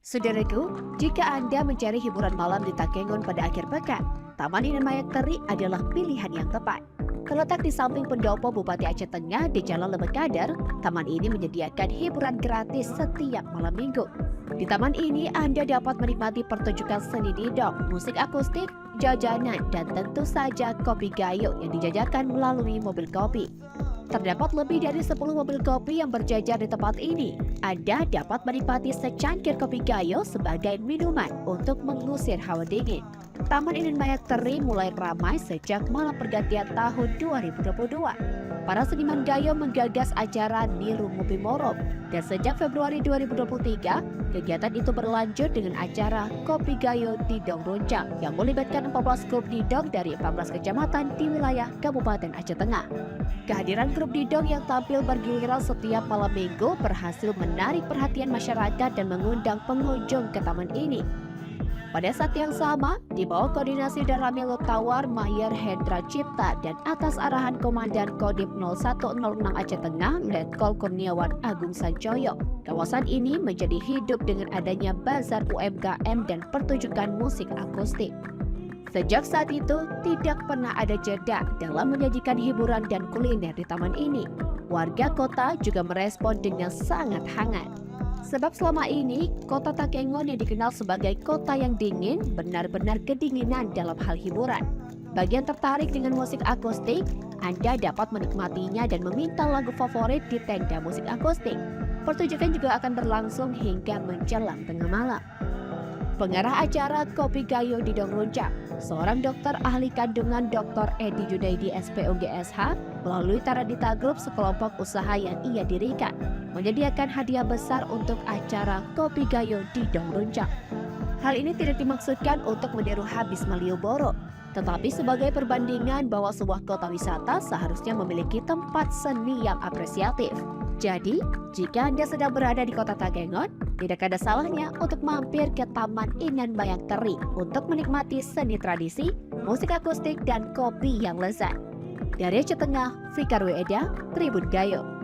Saudaraku, jika Anda mencari hiburan malam di Takengon pada akhir pekan, Taman Inen Mayak Teri adalah pilihan yang tepat. Terletak di samping pendopo Bupati Aceh Tengah di Jalan Lebekadar, taman ini menyediakan hiburan gratis setiap malam minggu. Di taman ini, Anda dapat menikmati pertunjukan seni didong, musik akustik, jajanan, dan tentu saja kopi gayo yang dijajakan melalui mobil kopi. Terdapat lebih dari 10 mobil kopi yang berjajar di tempat ini. Anda dapat menikmati secangkir kopi gayo sebagai minuman untuk mengusir hawa dingin. Taman Inen Mayak Teri mulai ramai sejak malam pergantian tahun 2022. Para seniman gayo menggagas acara Niru Ngopi Morob, dan sejak Februari 2023, kegiatan itu berlanjut dengan acara Kopi Gayo Didong Runcang yang melibatkan 14 grup didong dari 14 kecamatan di wilayah Kabupaten Aceh Tengah. Kehadiran grup didong yang tampil bergiliran setiap malam minggu berhasil menarik perhatian masyarakat dan mengundang pengunjung ke taman ini. Pada saat yang sama, di bawah koordinasi dan Ramil Tawar, Mayer Hendra Cipta, dan atas arahan Komandan Kodim 0106 Aceh Tengah, Letkol Kurniawan Agung Sancoyo, kawasan ini menjadi hidup dengan adanya bazar UMKM dan pertunjukan musik akustik. Sejak saat itu, tidak pernah ada jeda dalam menyajikan hiburan dan kuliner di taman ini. Warga kota juga merespon dengan sangat hangat. Sebab selama ini, kota Takengon yang dikenal sebagai kota yang dingin benar-benar kedinginan dalam hal hiburan. Bagi yang tertarik dengan musik akustik, Anda dapat menikmatinya dan meminta lagu favorit di tenda musik akustik. Pertunjukan juga akan berlangsung hingga menjelang tengah malam. Pengarah acara Kopi Gayo Didong Runcang, seorang dokter ahli kandungan Dr. Edi Junaidi SPOGSH, melalui Taradita Group sekelompok usaha yang ia dirikan, menyediakan hadiah besar untuk acara Kopi Gayo Didong Runcang. Hal ini tidak dimaksudkan untuk meniru habis Malioboro, tetapi sebagai perbandingan bahwa sebuah kota wisata seharusnya memiliki tempat seni yang apresiatif. Jadi, jika Anda sedang berada di kota Takengon, tidak ada salahnya untuk mampir ke Taman Inen Mayak Teri untuk menikmati seni tradisi, musik akustik, dan kopi yang lezat. Dari Aceh Tengah, Fikar Weda, Tribun Gayo.